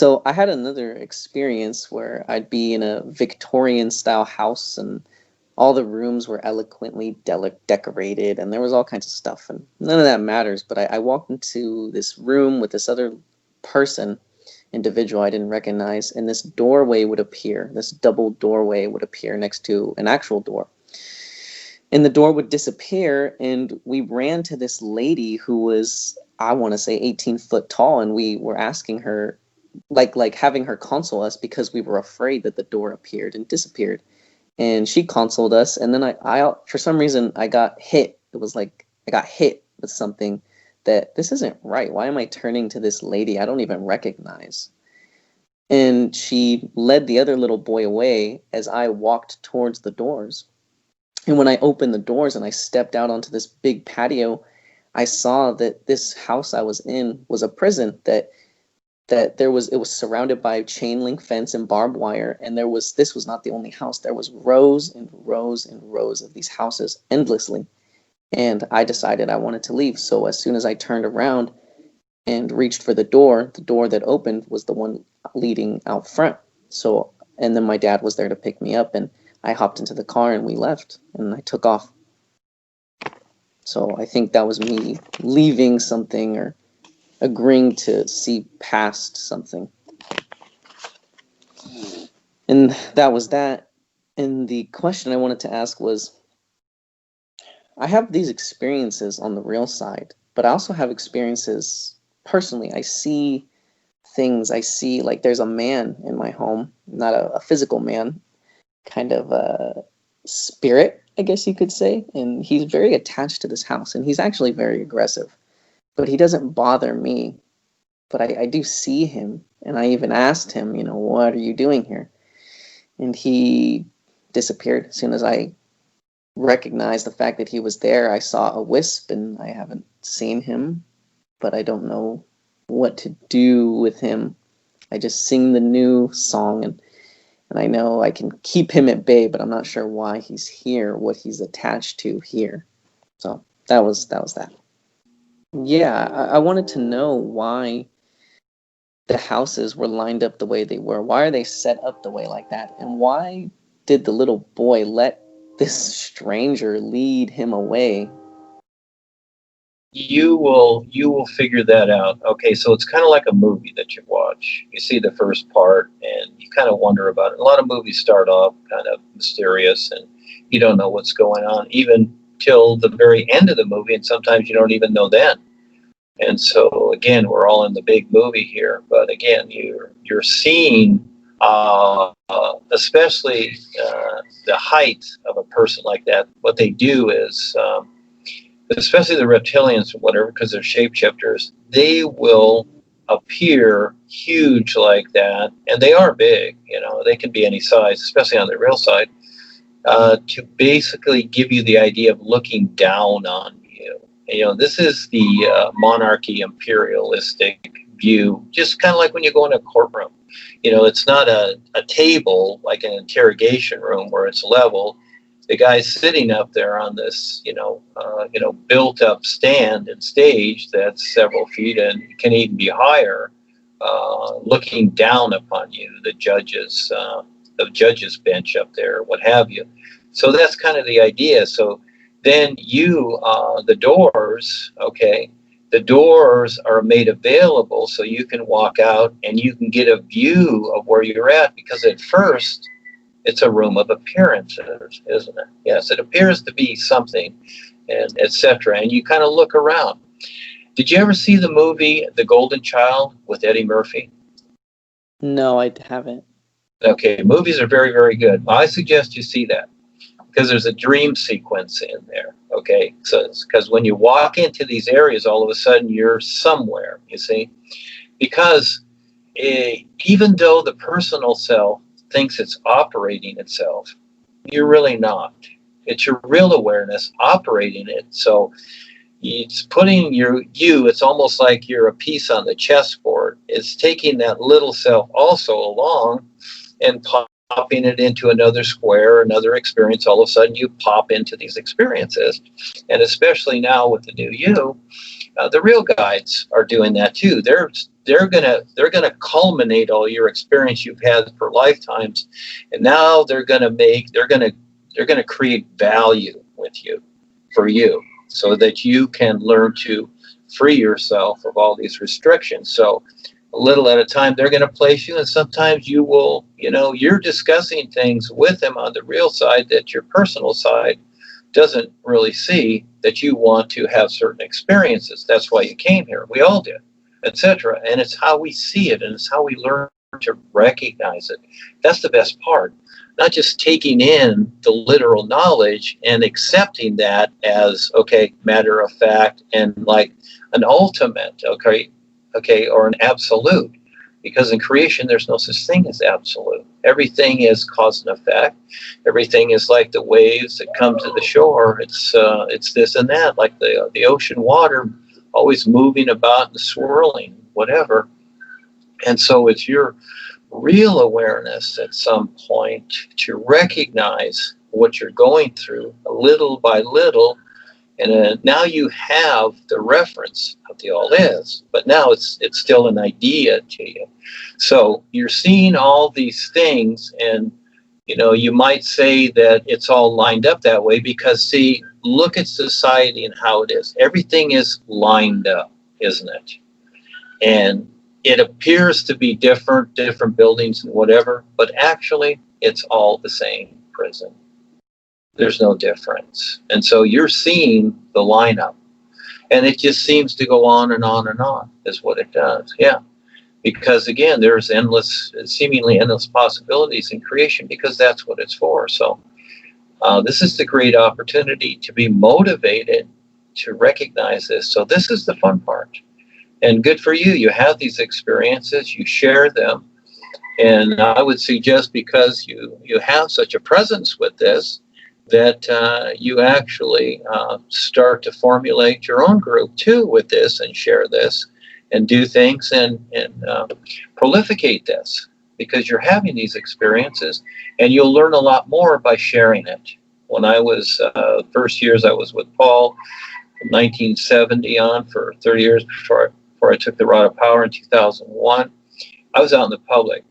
So I had another experience where I'd be in a Victorian style house, and all the rooms were eloquently decorated, and there was all kinds of stuff, and none of that matters. But I walked into this room with this other person, individual I didn't recognize, and this doorway would appear, this double doorway would appear next to an actual door. And the door would disappear, and we ran to this lady who was, I want to say, 18 foot tall, and we were asking her, like having her console us because we were afraid that the door appeared and disappeared. And she consoled us, and then I for some reason I got hit. It was like I got hit with something that this isn't right. Why am I turning to this lady I don't even recognize? And she led the other little boy away as I walked towards the doors. And when I opened the doors and I stepped out onto this big patio, I saw that this house I was in was a prison, that it was surrounded by chain link fence and barbed wire, and this was not the only house. There was rows and rows and rows of these houses endlessly. And I decided I wanted to leave. So as soon as I turned around and reached for the door that opened was the one leading out front. So, and then my dad was there to pick me up, and I hopped into the car and we left, and I took off. So I think that was me leaving something or agreeing to see past something. And that was that. And the question I wanted to ask was, I have these experiences on the real side, but I also have experiences personally. I see things. I see, like, there's a man in my home, not a physical man, kind of a spirit, I guess you could say. And he's very attached to this house, and he's actually very aggressive. But he doesn't bother me. But I do see him, and I even asked him, what are you doing here? And he disappeared. As soon as I recognized the fact that he was there, I saw a wisp, and I haven't seen him, but I don't know what to do with him. I just sing the new song, and I know I can keep him at bay, but I'm not sure why he's here, what he's attached to here. So that was that. Yeah, I wanted to know why the houses were lined up the way they were. Why are they set up the way like that? And why did the little boy let this stranger lead him away? You will figure that out. Okay, so it's kind of like a movie that you watch. You see the first part and you kind of wonder about it. A lot of movies start off kind of mysterious and you don't know what's going on even till the very end of the movie, and sometimes you don't even know then. And so again, we're all in the big movie here, but again, you're seeing, especially the height of a person like that. What they do is, especially the reptilians or whatever, because they're shapeshifters, they will appear huge like that, and they are big. They can be any size, especially on the real side, to basically give you the idea of looking down on you. This is the monarchy imperialistic view, just kind of like when you go in a courtroom. It's not a table like an interrogation room where it's level. The guy's sitting up there on this, built up stand and stage that's several feet and can even be higher, looking down upon you, the judge's bench up there, what have you. So that's kind of the idea. So then the doors are made available so you can walk out and you can get a view of where you're at, because at first it's a room of appearances, isn't it? Yes, it appears to be something, and etc. And you kind of look around. Did you ever see the movie The Golden Child with Eddie Murphy? No, I haven't. Okay, movies are very, very good. I suggest you see that, because there's a dream sequence in there, okay? So, because when you walk into these areas, all of a sudden you're somewhere, you see? Because even though the personal self thinks it's operating itself, you're really not. It's your real awareness operating it. So it's putting it's almost like you're a piece on the chessboard. It's taking that little self also along and popping it into another square, another experience. All of a sudden you pop into these experiences. And especially now with the new you, the real guides are doing that too. They're they're gonna culminate all your experience you've had for lifetimes, and now they're gonna create value with you, for you, so that you can learn to free yourself of all these restrictions. So a little at a time, they're going to place you, and sometimes you will, you're discussing things with them on the real side that your personal side doesn't really see, that you want to have certain experiences. That's why you came here. We all did, etc. And it's how we see it, and it's how we learn to recognize it. That's the best part. Not just taking in the literal knowledge and accepting that as, okay, matter of fact, and like an ultimate, okay, or an absolute. Because in creation, there's no such thing as absolute. Everything is cause and effect. Everything is like the waves that come to the shore. It's this and that, like the ocean water, always moving about and swirling, whatever. And so it's your real awareness at some point to recognize what you're going through little by little. And now you have the reference of the all is, but now it's still an idea to you. So you're seeing all these things, and you might say that it's all lined up that way because, see, look at society and how it is. Everything is lined up, isn't it? And it appears to be different buildings and whatever, but actually it's all the same prison. There's no difference. And so you're seeing the lineup, and it just seems to go on and on and on is what it does. Yeah. Because again, there's seemingly endless possibilities in creation, because that's what it's for. So this is the great opportunity to be motivated to recognize this. So this is the fun part. And good for you. You have these experiences, you share them. And I would suggest, because you have such a presence with this, that you actually start to formulate your own group too with this, and share this and do things and prolificate this, because you're having these experiences, and you'll learn a lot more by sharing it. When I was first years, I was with Paul from 1970 on for 30 years before I took the rod of power in 2001. I was out in the public,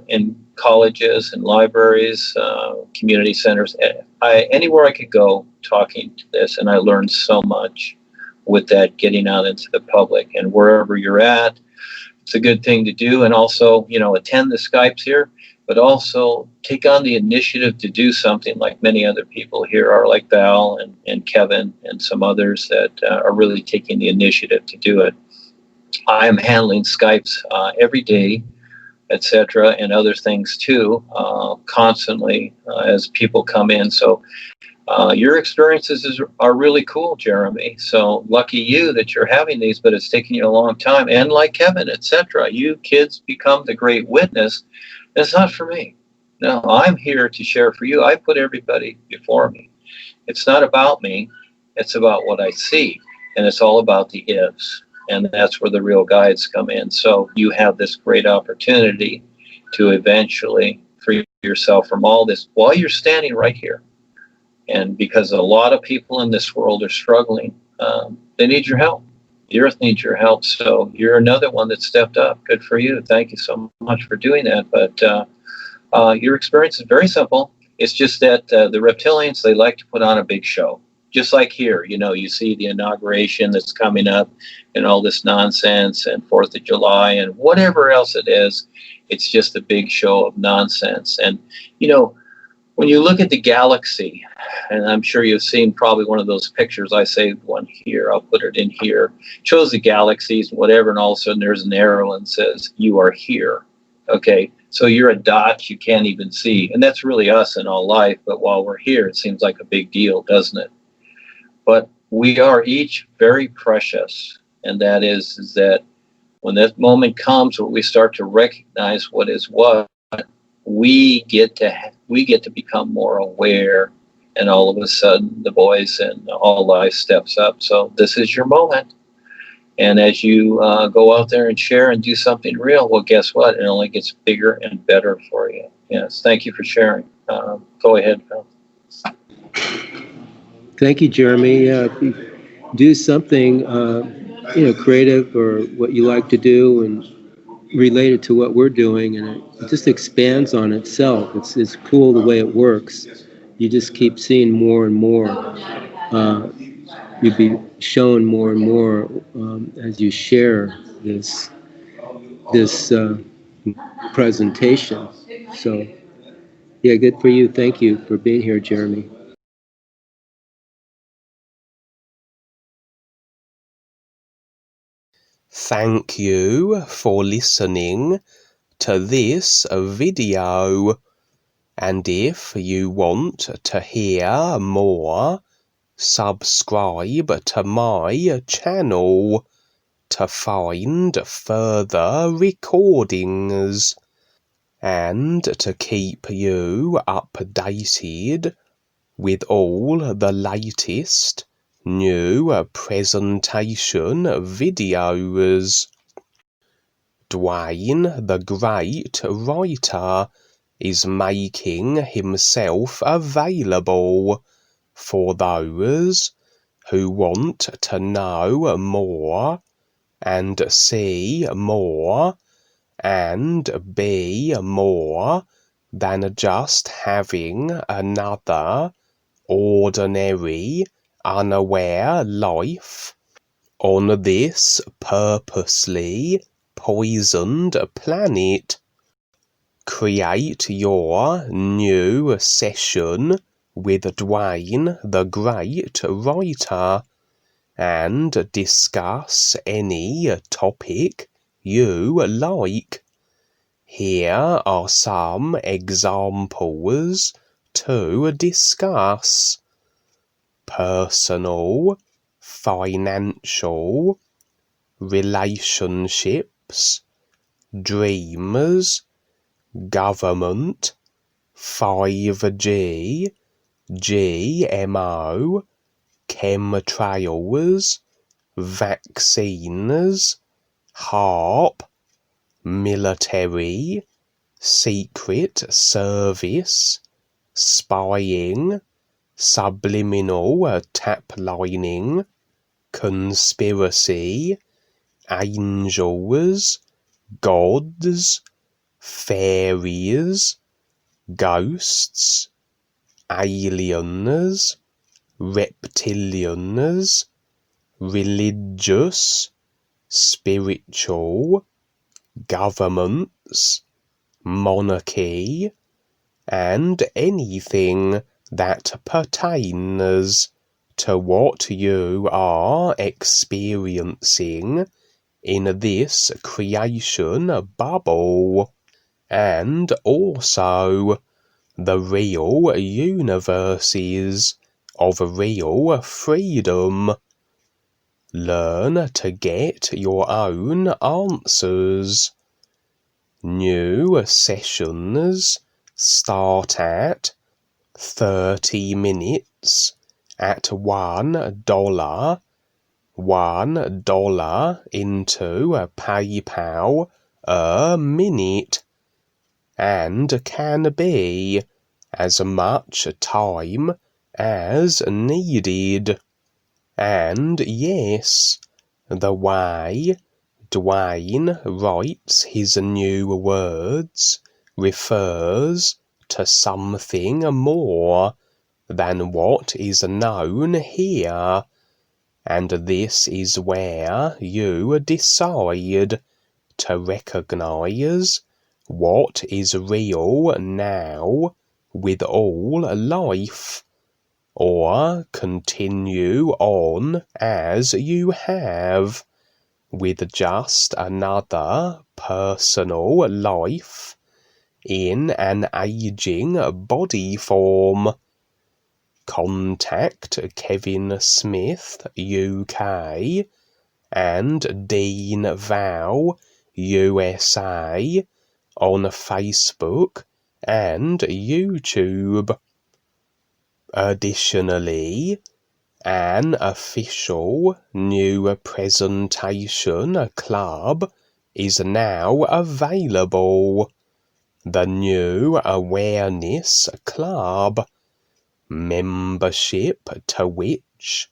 in colleges and libraries, community centers, anywhere I could go talking to this, and I learned so much with that, getting out into the public. And wherever you're at, it's a good thing to do. And also, attend the Skypes here, but also take on the initiative to do something, like many other people here are, like Val and Kevin and some others that are really taking the initiative to do it. I am handling Skypes every day, etc., and other things too, constantly as people come in. So your experiences are really cool, Jeremy. So lucky you that you're having these, but it's taking you a long time. And like Kevin, etc., you kids become the great witness. It's not for me. No, I'm here to share for you. I put everybody before me. It's not about me. It's about what I see. And it's all about the ifs. And that's where the real guides come in. So you have this great opportunity to eventually free yourself from all this while you're standing right here. And because a lot of people in this world are struggling, they need your help. The earth needs your help. So you're another one that stepped up. Good for you. Thank you so much for doing that. But your experience is very simple. It's just that the reptilians, they like to put on a big show. Just like here, you see the inauguration that's coming up and all this nonsense, and 4th of July and whatever else it is. It's just a big show of nonsense. And, when you look at the galaxy, and I'm sure you've seen probably one of those pictures, I saved one here, I'll put it in here, shows the galaxies and whatever, and all of a sudden there's an arrow and says, you are here. Okay, so you're a dot you can't even see. And that's really us in all life, but while we're here, it seems like a big deal, doesn't it? But we are each very precious, and that is that when that moment comes where we start to recognize what is what, we get to become more aware, and all of a sudden the boys and all life steps up. So this is your moment, and as you go out there and share and do something real, well, guess what? It only gets bigger and better for you. Yes, thank you for sharing. Go ahead, Phil. Thank you, Jeremy. Do something creative or what you like to do and relate it to what we're doing, and it just expands on itself. It's cool the way it works. You just keep seeing more and more. You'd be shown more and more as you share this presentation. So, yeah, good for you. Thank you for being here, Jeremy. Thank you for listening to this video, and if you want to hear more, subscribe to my channel to find further recordings and to keep you updated with all the latest new presentation videos. Duane, the great writer, is making himself available for those who want to know more and see more and be more than just having another ordinary, unaware life on this purposely poisoned planet. Create your new session with Duane, the great writer, and discuss any topic you like. Here are some examples to discuss: personal, financial, relationships, dreams, government, 5G, GMO, chemtrails, vaccines, HARP, military, secret service, spying, subliminal taplining, conspiracy, angels, gods, fairies, ghosts, aliens, reptilians, religious, spiritual, governments, monarchy, and anything that pertains to what you are experiencing in this creation bubble, and also the real universes of real freedom. Learn to get your own answers. New sessions start at 30 minutes at $1. $1 into PayPal a minute, and can be as much time as needed. And yes, the way Duane writes his new words refers to something more than what is known here, and this is where you decide to recognize what is real now with all life, or continue on as you have, with just another personal life in an aging body form. Contact Kevin Smith UK and Dean Val USA on Facebook and YouTube. Additionally, an official new presentation club is now available. The New Awareness Club, membership to which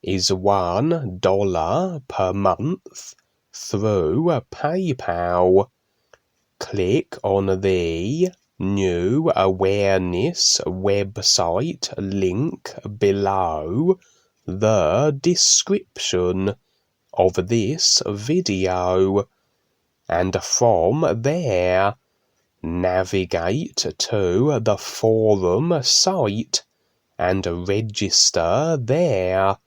is $1 per month through PayPal. Click on the New Awareness website link below the description of this video, and from there navigate to the forum site and register there,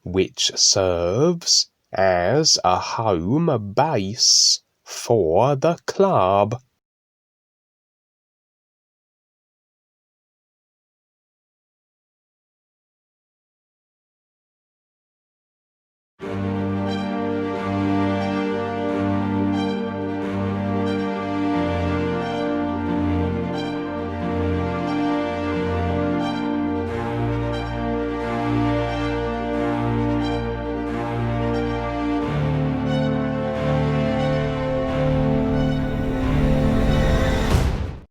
which serves as a home base for the club.